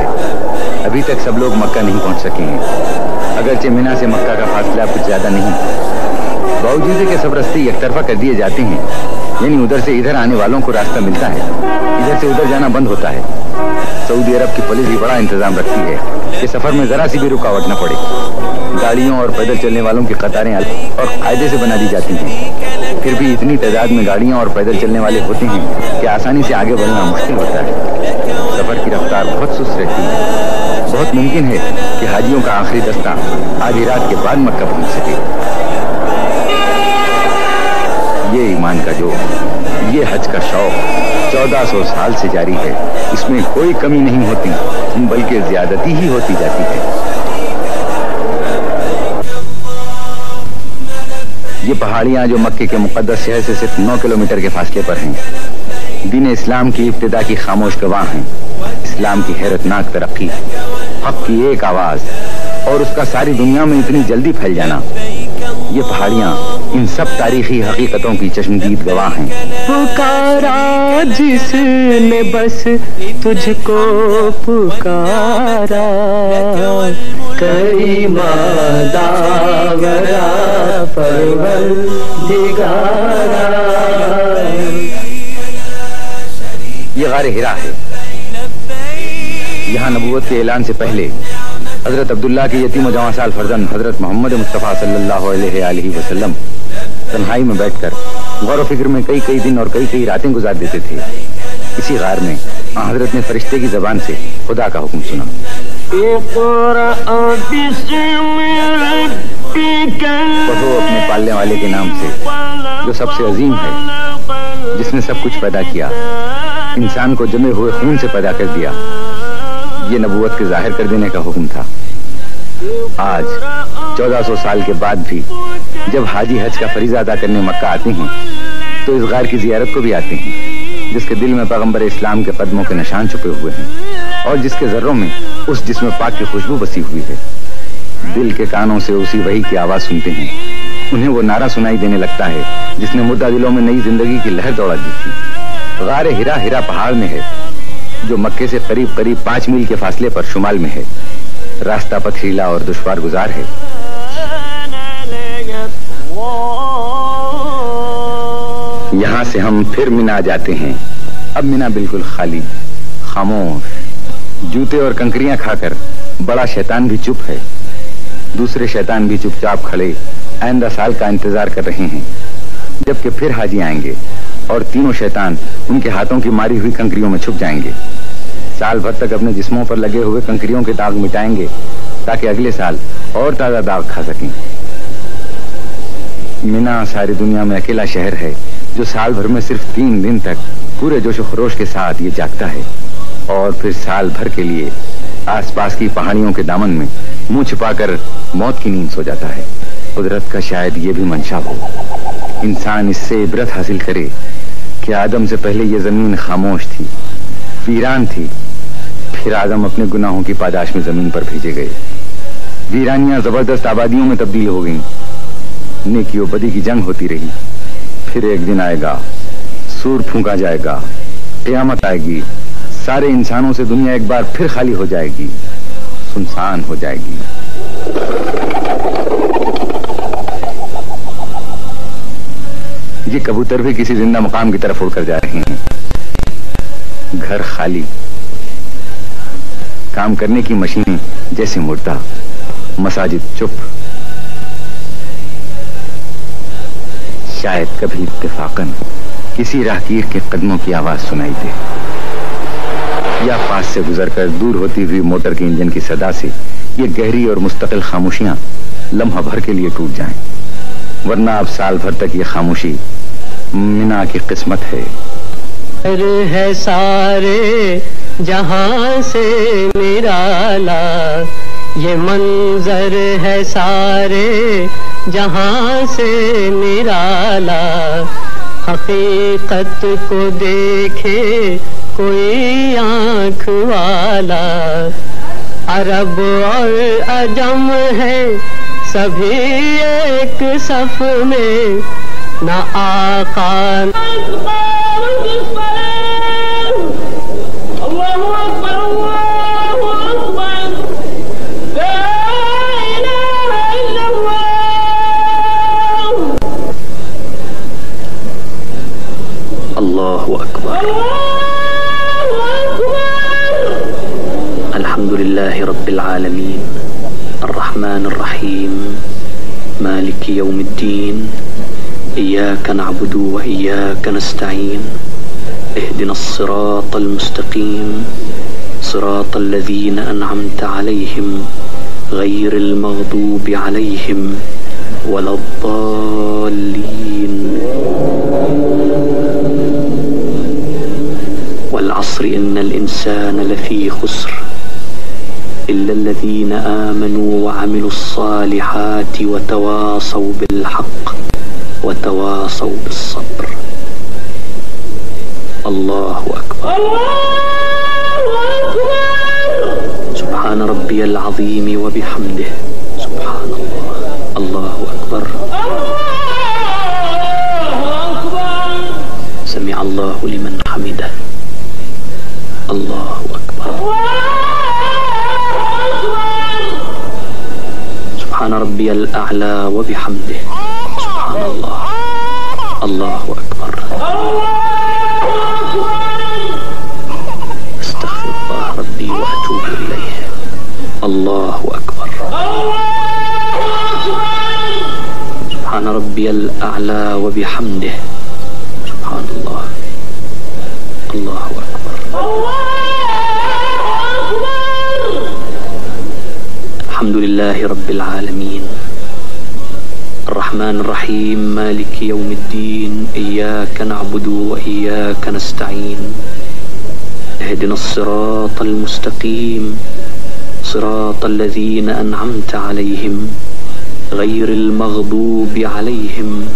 अभी तक सब लोग मक्का नहीं पहुंच सके हैं। अगरचे मिना से मक्का का फासला कुछ ज्यादा नहीं, बावजूद के सब रास्ते एक तरफा कर दिए जाते हैं, यानी उधर से इधर आने वालों को रास्ता मिलता है, इधर से उधर जाना बंद होता है। सऊदी अरब की पुलिस भी बड़ा इंतजाम रखती है कि सफर में जरा सी भी रुकावट न पड़े। गाड़ियों और पैदल चलने वालों की कतारें अलग और कायदे से बना दी जाती हैं। फिर भी इतनी तादाद में गाड़ियां और पैदल चलने वाले होते हैं कि आसानी से आगे बढ़ना मुश्किल होता है। सफर की रफ्तार बहुत सुस्त रहती है। बहुत मुमकिन है कि हाजियों का आखिरी दस्ता आधी रात के बाद मक्का पहुंच सके। ये ईमान का जोश, ये हज का शौक 1400 साल से जारी है। इसमें कोई कमी नहीं होती, बल्कि ज्यादती ही होती जाती है। ये पहाड़ियां जो मक्के के मुकद्दस शहर से सिर्फ 9 किलोमीटर के फासले पर हैं, दीन इस्लाम की इब्तिदा की खामोश गवाह हैं। इस्लाम की हैरतनाक तरक्की, हक की एक आवाज और उसका सारी दुनिया में इतनी जल्दी फैल जाना, ये पहाड़ियां इन सब तारीखी हकीकतों की चश्मदीद गवाह हैं। पुकारा जिसने बस तुझको पुकारा, करीमा दावरा परवरदिगारा। ये गारे हिरा है। यहाँ नबूवत के ऐलान से पहले हजरत अब्दुल्ला के यतीम व जवां साल फर्जंद हजरत मोहम्मद मुस्तफ़ा सल्लल्लाहु अलैहि वसल्लम तन्हाई में बैठकर गौर व फिक्र में कई दिन और कई रातें गुजार देते थे। इसी गार में हजरत ने फरिश्ते की जबान से खुदा का हुक्म सुना। पढ़ो अपने पालने वाले के नाम से जो सबसे अजीम है, जिसने सब कुछ पैदा किया, इंसान को जमे हुए खून से पैदा कर दिया। ये नबूवत के जाहिर कर देने का हुक्म था। आज 1400 साल के बाद भी जब हाजी हज का फरीजा अदा करने मक्का आते हैं तो इस गार की जियारत को भी आते हैं, जिसके दिल में पैगंबर इस्लाम के कदमों के निशान छुपे हुए हैं और जिसके जर्रों में उस जिस्म पाक की खुशबू बसी हुई है। दिल के कानों से उसी वही की आवाज सुनते हैं। उन्हें वो नारा सुनाई देने लगता है जिसने मुर्दा दिलों में नई जिंदगी की लहर दौड़ा दी थी। गारे हिरा पहाड़ में है, जो मक्के से करीब 5 मील के फासले पर शुमाल में है। रास्ता पथरीला और दुश्वार गुजार है। यहाँ से हम फिर मिना जाते हैं। अब मिना बिल्कुल खाली, खामोश। जूते और कंकरियां खाकर बड़ा शैतान भी चुप है। दूसरे शैतान भी चुपचाप खड़े आइंदा साल का इंतजार कर रहे हैं, जबकि फिर हाजी आएंगे और तीनों शैतान उनके हाथों की मारी हुई कंकरियों में छुप जाएंगे। साल भर तक अपने जिस्मों पर लगे हुए कंकरियों के दाग मिटाएंगे ताकि अगले साल और ताजा दाग खा सकें। मिना सारी दुनिया में अकेला शहर है जो साल भर में सिर्फ 3 दिन तक पूरे जोश खरोश के साथ ये जागता है और फिर साल भर के लिए आसपास की पहाड़ियों के दामन में मुंह छिपाकर मौत की नींद सो जाता है। कुदरत का शायद ये भी मंशा हो, इंसान इससे इबरत हासिल करे कि आदम से पहले ये जमीन खामोश थी, वीरान थी। फिर आदम अपने गुनाहों की पादाश में जमीन पर भेजे गए। वीरानियां जबरदस्त आबादियों में तब्दील हो गईं। नेकी और बदी की जंग होती रही। फिर एक दिन आएगा, सूर फूंका जाएगा, क़यामत आएगी, सारे इंसानों से दुनिया एक बार फिर खाली हो जाएगी, सुनसान हो जाएगी। ये कबूतर भी किसी जिंदा मकाम की तरफ उड़कर जा रहे हैं। घर खाली, काम करने की मशीनें जैसे मुर्दा, मसाजिद चुप। शायद कभी इत्तेफाकन किसी राहगीर के कदमों की आवाज सुनाई दे, या पास से गुजरकर दूर होती हुई मोटर के इंजन की सदा से ये गहरी और मुस्तकिल खामोशियां लम्हा भर के लिए टूट जाएं, वरना अब साल भर तक ये खामोशी मिना की किस्मत है। है सारे जहां से निराला, ये मंजर है सारे जहां से निराला। हकीकत को देखे कोई आँख वाला, अरब और अजम है सभी एक सफ में, न आका العالمين الرحمن الرحيم مالك يوم الدين إياك نعبد وإياك نستعين اهدنا الصراط المستقيم صراط الذين أنعمت عليهم غير المغضوب عليهم ولا الضالين. والعصر إن الإنسان لفي خسر إلا الذين آمنوا وعملوا الصالحات وتواصوا بالحق وتواصوا بالصبر. الله أكبر. سبحان ربي العظيم وبحمده. سبحان الله. الله أكبر. سمع الله لمن حمده. الله أكبر. سبحان ربي الأعلى وبحمده. سبحان الله. الله أكبر. أستغفر الله ربي وأتوب إليه. الله أكبر. سبحان ربي الأعلى وبحمده. سبحان الله. الله أكبر. الحمد لله رب العالمين الرحمن الرحيم مالك يوم الدين إياك نعبد وإياك نستعين اهدنا الصراط المستقيم صراط الذين أنعمت عليهم غير المغضوب عليهم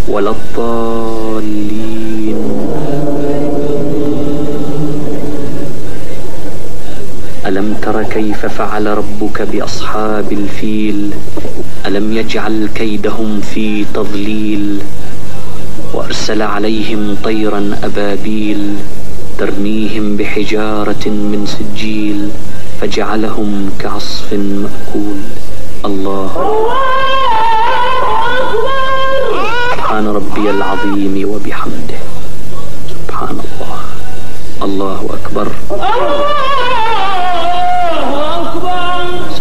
ولا الضالين. ألم تر كيف فعل ربك بأصحاب الفيل ألم يجعل كيدهم في تضليل وأرسل عليهم طيرا أبابيل ترميهم بحجارة من سجيل فجعلهم كعصف مأكول. الله سبحان ربي العظيم وبحمده. سبحان الله. الله أكبر.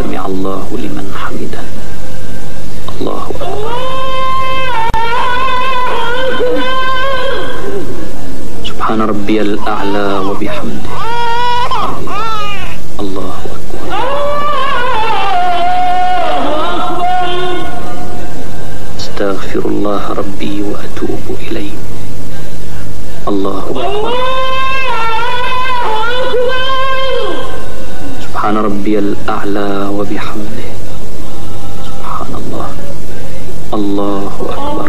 سمع الله لمن حمده. الله أكبر. سبحان ربي الأعلى وبحمده. الله أكبر. أستغفر الله ربي وأتوب إليه. الله أكبر. سبحان ربي الأعلى وبحمده. سبحان الله. الله أكبر.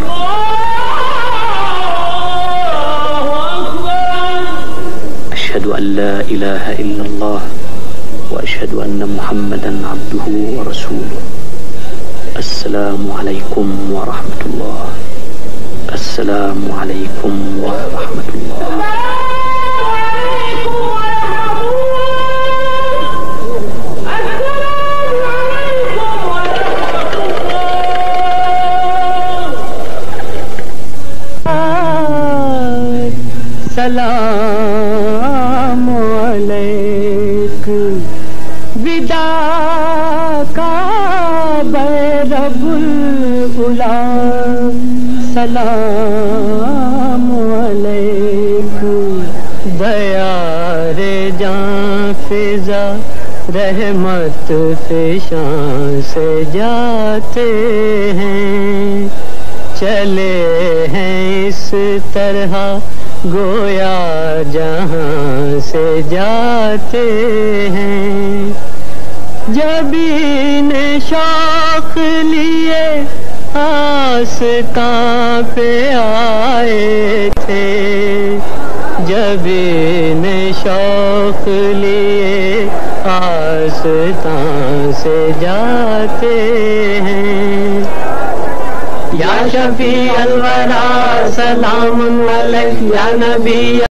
أشهد أن لا إله إلا الله وأشهد أن محمدا عبده ورسوله. السلام عليكم ورحمة الله. السلام عليكم ورحمة الله. सलाम अलैकुम विदा का बैरबुल उला। सलाम अलैकुम दया रे जान फिजा रहमत फिशां से जाते हैं चले हैं इस तरह गोया जहां से जाते हैं। जबीन शौक लिए आस्तां पे आए थे। जबीन शौक लिए आस्तां से जाते हैं। या शफी अलवरा सलामुन अलैक या नबी